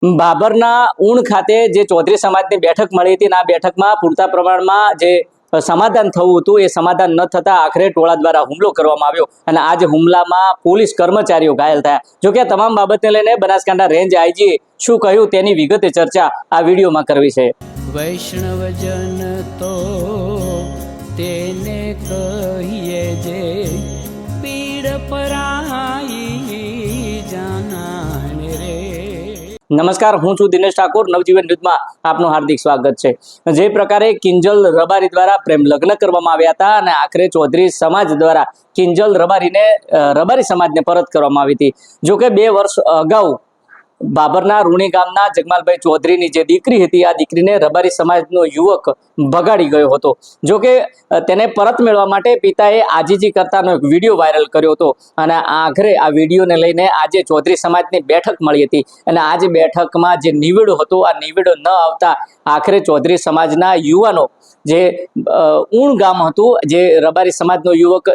બાબરના ઊણ ખાતે જે ચૌધરી સમાજની બેઠક મળી હતી, આ બેઠકમાં પૂરતા પ્રમાણમાં જે સમાધાન થવું હતું એ સમાધાન ન થતા આખરે ટોળા દ્વારા હુમલો કરવામાં આવ્યો અને આ જે હુમલામાં પોલીસ કર્મચારીઓ ઘાયલ થયા। જો કે તમામ બાબતને લઈને બનાસકાંઠા રેન્જ આઈજી શું કહ્યું તેની વિગતે ચર્ચા આ વિડીયોમાં કરવી છે। વૈષ્ણવજન તો તેને કહીએ જે પીડ પરાઈ જાનાને રે। નમસ્કાર, હું છું દિનેશ ઠાકોર। નવજીવન ન્યૂઝમાં આપનું હાર્દિક સ્વાગત છે। જે પ્રકારે કિંજલ રબારી દ્વારા પ્રેમ લગ્ન કરવામાં આવ્યા હતા અને આખરે ચૌધરી સમાજ દ્વારા કિંજલ રબારીને રબારી સમાજને પરત કરવામાં આવી હતી। જો કે 2 વર્ષ અગાઉ બાબરના રૂણી ગામના જગમાલભાઈ ચૌધરીની જે દીકરી હતી, આ દીકરીને રબારી સમાજનો યુવક ભગાડી ગયો હતો। જો કે તેને પરત મેળવવા માટે પિતાએ આજીજી કરતાનો એક વિડીયો વાયરલ કર્યો હતો અને આખરે આ વિડીયોને લઈને આજે ચૌધરી સમાજની બેઠક મળી હતી અને આ જે બેઠકમાં જે નિવેડો હતો, આ નિવેડો ન આવતા આખરે ચૌધરી સમાજના યુવાનો જે ઊણ ગામ હતું, જે રબારી સમાજનો યુવક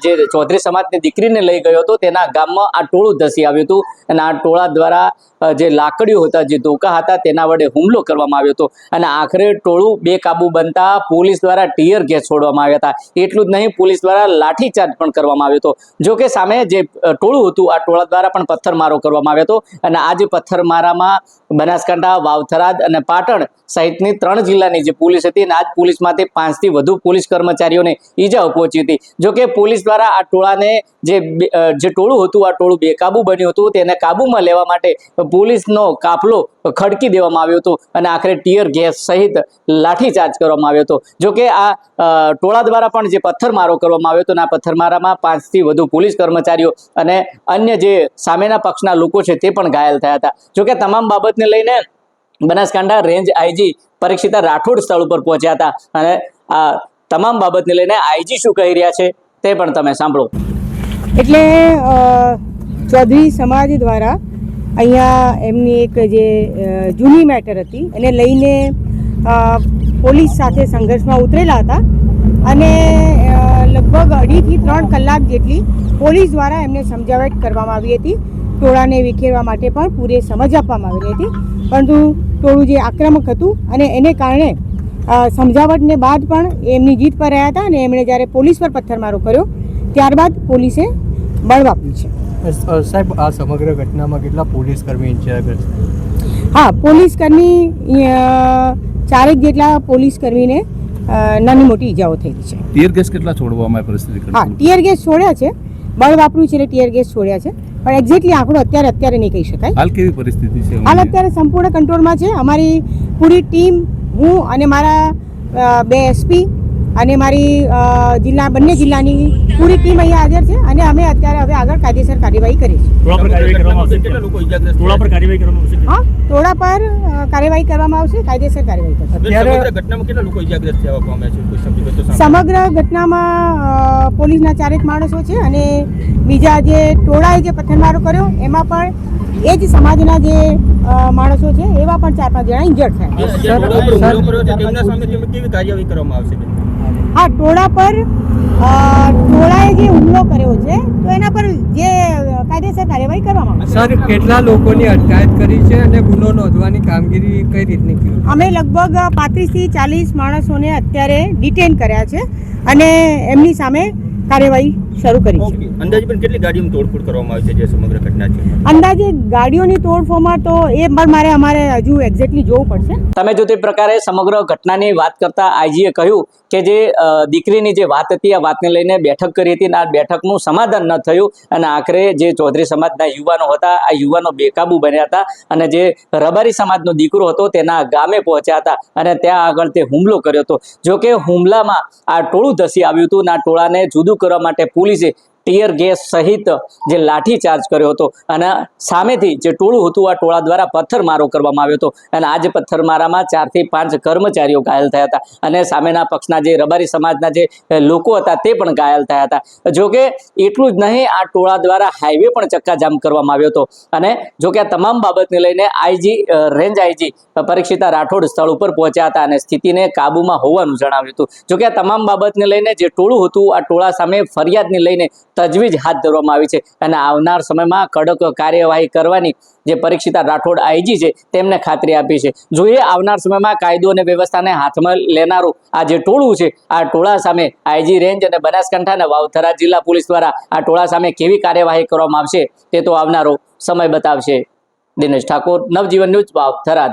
જે ચૌધરી સમાજની દીકરીને લઈ ગયો હતો, તેના ગામમાં આ ટોળું ધસી આવ્યું હતું અને આ ટોળા દ્વારા જે લાકડીઓ હતા, જે ધોકા હતા, તેના વડે હુમલો કરવામાં આવ્યો હતો અને આખરે ટોળું બેકાબુ બનતા પોલીસ દ્વારા ટીયર ગેસ છોડવામાં આવ્યા હતા। એટલું જ નહીં, પોલીસ દ્વારા લાઠીચાર્જ પણ કરવામાં આવ્યો હતો। જો કે સામે જે ટોળું હતું, આ ટોળા દ્વારા પણ પથ્થરમારો કરવામાં આવ્યો હતો અને આ જે પથ્થરમારામાં બનાસકાંઠા, વાવથરાદ અને પાટણ સહિતની 3 જિલ્લાની જે પોલીસ હતી અને આ જ પોલીસમાંથી 5 થી વધુ પોલીસ કર્મચારીઓને ઈજાઓ પહોંચી હતી। જો કે પોલીસ દ્વારા આ ટોળાને જે ટોળું હતું, આ ટોળું બેકાબુ બન્યું હતું, તેને કાબુમાં લેવા માટે પોલીસનો કાફલો ખડકી દેવામાં આવ્યો હતો અને આખરે ટીયર ગેસ સહિત લાઠીચાર્જ કરવામાં આવ્યો હતો। જો કે આ ટોળા દ્વારા પણ જે પથ્થરમારો કરવામાં આવ્યો હતો અને આ પથ્થરમારામાં 5 થી વધુ પોલીસ કર્મચારીઓ અને અન્ય જે સામેના પક્ષના લોકો છે તે પણ ઘાયલ થયા હતા। જો કે તમામ બાબતને લઈને બનાસકાંઠા રેન્જ આઈજી પરીક્ષિતા રાઠોડ સ્થળ ઉપર પહોંચ્યા હતા અને આ તમામ બાબતને લઈને આઈજી શું કહી રહ્યા છે તે પણ તમે સાંભળો। એટલે ચૌધરી સમાજ દ્વારા અહીંયા એમની એક જે જૂની મેટર હતી એને લઈને પોલીસ સાથે સંઘર્ષમાં ઉતરેલા હતા અને લગભગ 2.5 થી 3 કલાક જેટલી પોલીસ દ્વારા એમને સમજાવટ કરવામાં આવી હતી। ટોળાને વિખેરવા માટે પણ પૂરી સમજ આપવામાં આવેલી હતી, પરંતુ ટોળું જે આક્રમક હતું અને એને કારણે સમજાવટને બાદ પણ એમની જીત પર રહ્યા હતા અને એમણે જ્યારે પોલીસ પર પથ્થરમારો કર્યો ત્યારબાદ પોલીસે બળ વાપર્યું છે। સાહેબ, આ સમગ્ર ઘટનામાં કેટલા પોલીસ કર્મી ઇન્ચાર્જ છે? હા, પોલીસ કર્મી 4 જેટલા પોલીસ કર્મીને નાની મોટી ઈજાઓ થઈ છે। ટીયર ગેસ કેટલા છોડવામાં આવી પરિસ્થિતિ? હા, ટીયર ગેસ છોડ્યા છે, બળ વાપર્યું છે એટલે ટીયર ગેસ છોડ્યા છે, પણ એક્ઝેક્ટલી આંકડો અત્યારે નહીં કહી શકાય। હાલ કેવી પરિસ્થિતિ છે? હાલ અત્યારે સંપૂર્ણ કંટ્રોલમાં છે। અમારી પૂરી ટીમ, હું અને મારા 2 એસપી અને મારી બંને જિલ્લાની પૂરી ટીમ અહીંયા હાજર છે અને અમે અત્યારે હવે આગળ કાયદેસર કાર્યવાહી કરી છે। હા, ટોળા પર કાર્યવાહી કરવામાં આવશે, કાયદેસર કાર્યવાહી કરશે। સમગ્ર ઘટનામાં પોલીસના 4 માણસો છે અને બીજા જે ટોળાએ જે પથ્થરમારો કર્યો એમાં પણ એ જ સમાજના જે માણસો છે એવા પણ 4-5 જણા ઇન્જર્ડ થયા। હા, ટોળા પર ટોળાએ જે હુમલો કર્યો છે તો એના પર જે કાયદેસર કાર્યવાહી કરવામાં આવશે। સર, કેટલા લોકોની અટકાયત કરી છે અને ગુનો નોંધવાની કામગીરી કઈ રીતની કરી? અમે લગભગ 35 થી 40 માણસોને અત્યારે ડિટેન કર્યા છે અને એમની સામે કાર્યવાહી શરૂ કરી છે। અંદાજે પણ કેટલી ગાડીઓની તોડફોડ કરવામાં આવી છે જે સમગ્ર ઘટના છે? અંદાજે ગાડીઓની તોડફોડમાં તો એ પણ અમારે હજુ એક્ઝેક્ટલી જોવું પડશે। તમે જો તે પ્રકારે સમગ્ર ઘટનાની વાત કરતા આઈજીએ કહ્યું કે જે દીકરીની જે વાત હતી, આ વાતને લઈને બેઠક કરી હતી અને આ બેઠકનું સમાધાન ન થયું અને આખરે જે ચૌધરી સમાજના યુવાનો હતા, આ યુવાનો બેકાબુ બન્યા હતા અને જે રબારી સમાજનો દીકરો હતો તેના ગામે પહોંચ્યા હતા અને ત્યાં આગળ તે હુમલો કર્યો હતો। જો કે હુમલામાં આ ટોળું ધસી આવ્યું હતું અને આ ટોળાને જુદું કરવા માટે પોલીસે ટીયર ગેસ સહિત જે લાઠીચાર્જ કર્યો હતો અને સામેથી જે ટોળું હતું, આ ટોળા દ્વારા પથ્થરમારો કરવામાં આવ્યો હતો અને આ જે પથ્થરમારામાં 4 થી 5 કર્મચારીઓ ઘાયલ થયા હતા અને સામેના પક્ષના જે રબારી સમાજના જે લોકો હતા તે પણ ઘાયલ થયા હતા। જો કે એટલું જ નહીં, આ ટોળા દ્વારા હાઈવે પણ ચક્કાજામ કરવામાં આવ્યો હતો અને જો કે આ તમામ બાબતને લઈને રેન્જ આઈજી પરીક્ષિતા રાઠોડ સ્થળ ઉપર પહોંચ્યા હતા અને સ્થિતિને કાબુમાં હોવાનું જણાવ્યું હતું। જો કે આ તમામ બાબતને લઈને જે ટોળું હતું, આ ટોળા સામે ફરિયાદને લઈને તજવીજ હાથ ધરવામાં આવી છે અને આવનાર સમયમાં કડક કાર્યવાહી કરવાની જે પરીક્ષિતા રાઠોડ આઈજી છે તેમને ખાતરી આપી છે. જોઈએ આવનાર સમયમાં કાયદો અને વ્યવસ્થાને હાથમાં લેનારું આ જે ટોળું છે આ ટોળા સામે આઈજી રેન્જ અને બનાસકાંઠા અને વાવ-થરાદ જિલ્લા પોલીસ દ્વારા આ ટોળા સામે કેવી કાર્યવાહી કરવામાં આવશે તે તો આવનારો સમય બતાવશે. દિનેશ ઠાકોર, નવજીવન ન્યૂઝ, વાવ-થરાદ.